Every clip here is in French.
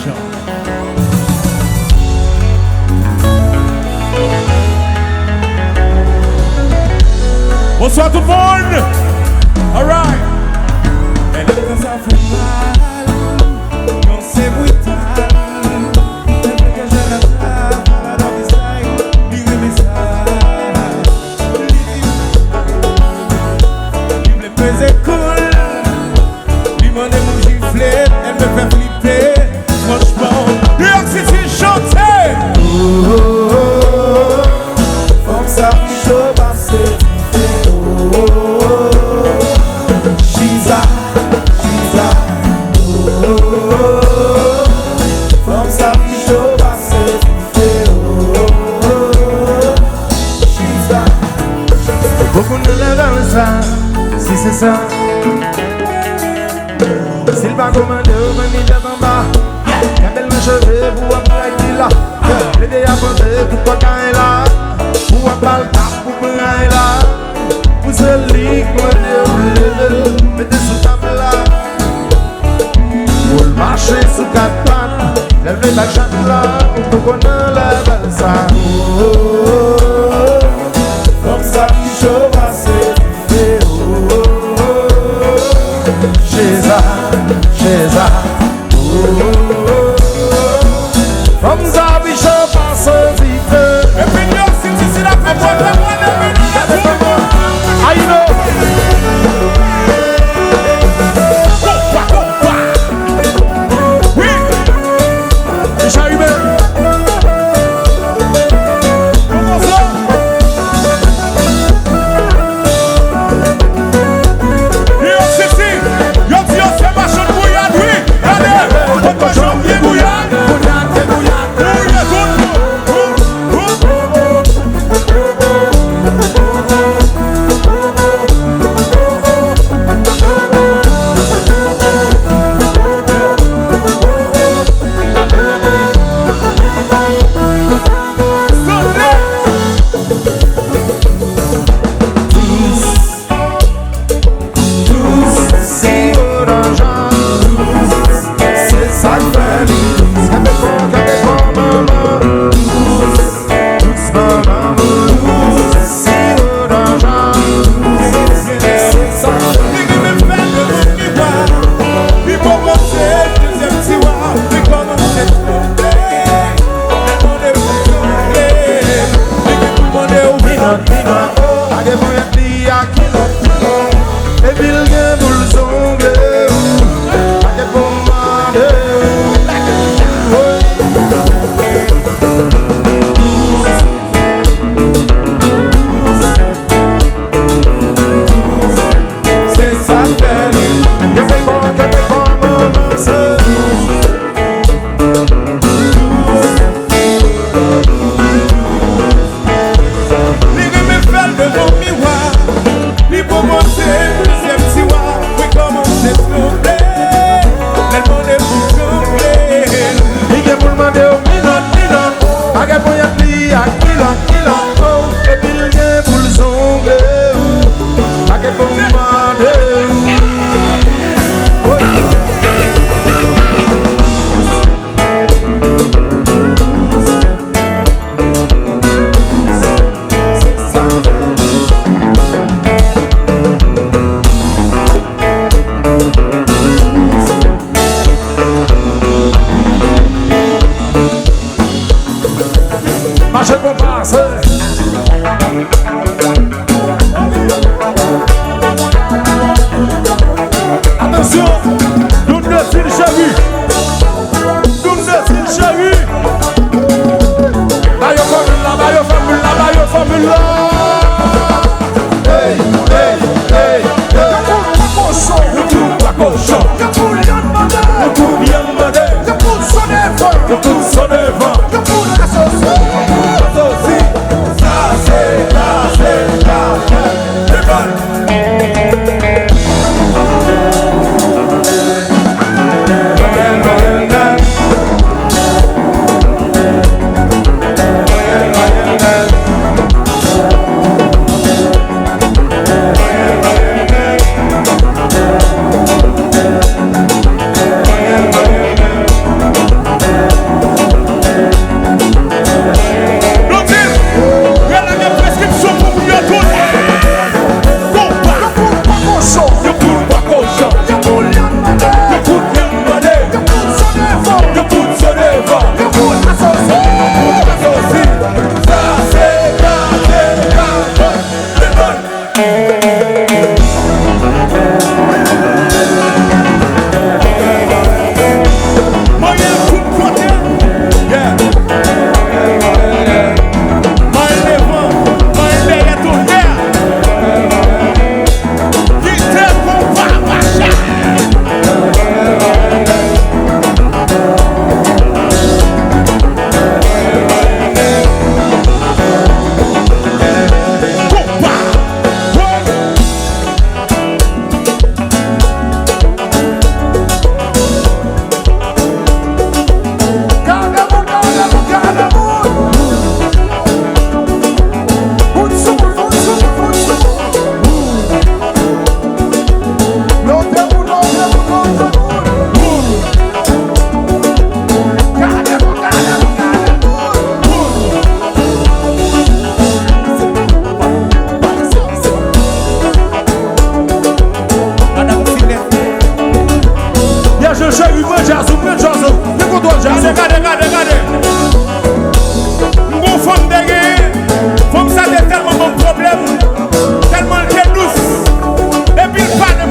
l'argent. Bonsoir tout le monde. All right. Elle est dans sa fait mal, non c'est brutal. Elle veut que je la tape, à la dog style, lui remet ça. Lui me faisait cool, lui m'en est mon giflet, elle me fait flipper. Franchement, New York City chanter. comme ça, chaud passé. She's a, from some show passé. She's a, beaucoup ne l'avent ça, si c'est ça. S'il va commander au venir d'en bas, quand elle me cheveux pour un blague là, les dés à porter pour pas qu'un est là, pour un bal tap pour un est là. Vous êtes libre de mettez sous table là. Pour marcher sous quatre pattes, levez la chatte là, pour qu'on enlève ça. Comme ça, qui chaud passé, chez ça. Comme ça, qui chaud passé, vite. Et puis New York City, c'est la fête. I know. Oui. Déjà eu même. Comment ça? New York City. Yo, c'est ma chaîne bouillade, oui. Allez, on va chanter bouillade. chéri, prends jazz, prends jazz. T'es content jazz. Regardez. Mon femme derrière, femme ça a tellement bon problème, tellement qu'elle est douce. Depuis le pas de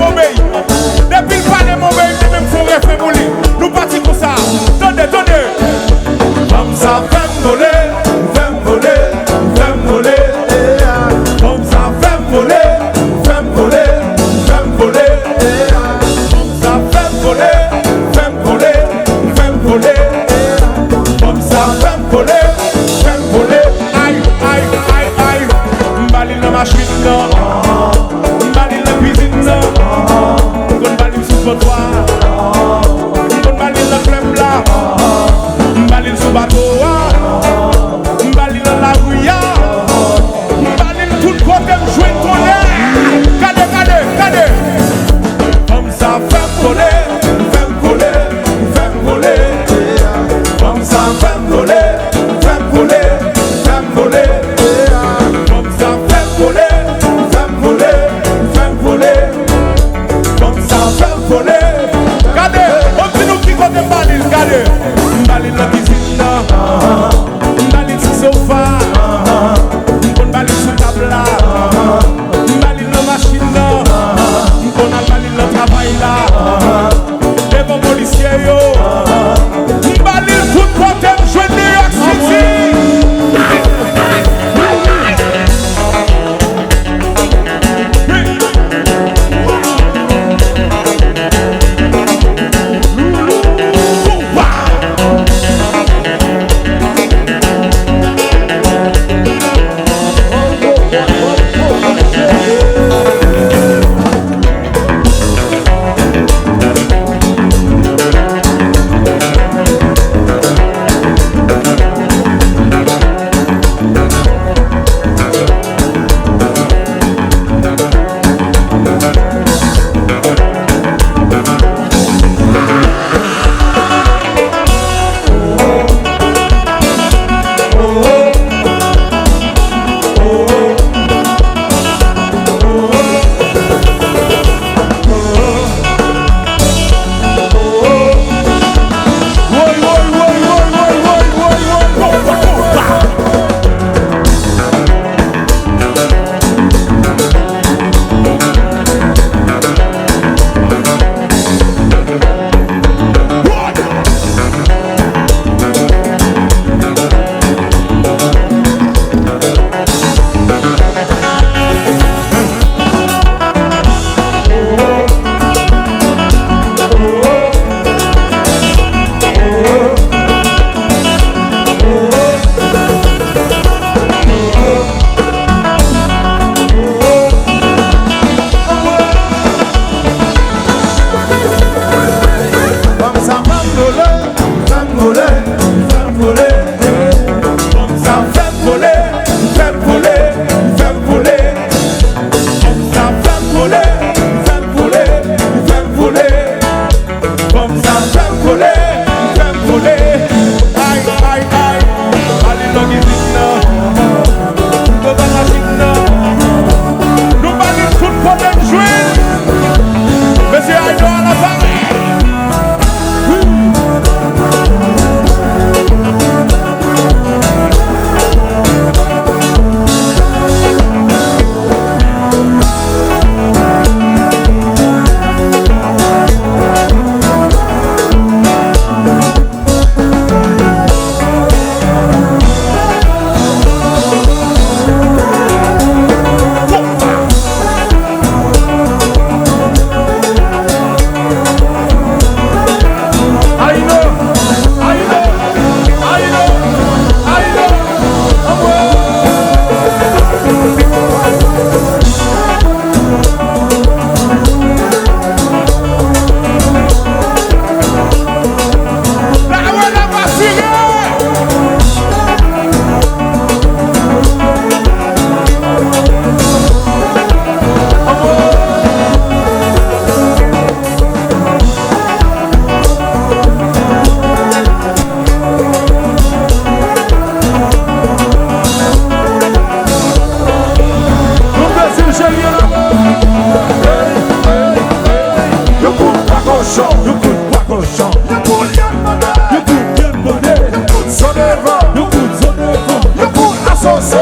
mon pays, même faut refaire mon lit. Nous partons comme ça. Tenez. Comme ça, fais voler. Comme ça, fais voler. Comme ça, fais voler. Aïe. M'balil la machine là, m'balil la cuisine là, m'balil sous le trottoir, m'balil la crème là, m'balil sous bateau, m'balil dans la rue, m'balil tout le côté m'jouer ton air. Regardez. Comme ça, fais voler. Comme ça, fais voler. Comme ça, fais voler. Comme ça, fais voler. Regardez, on dit nous qui côté m'balil, regardez. M'balil la cuisine là, m'balil sous sofa, m'balil sous table là, m'balil la machine là, m'balil le travail là, devant policier yo, m'balil tout côté m'jouer New York City. sauce.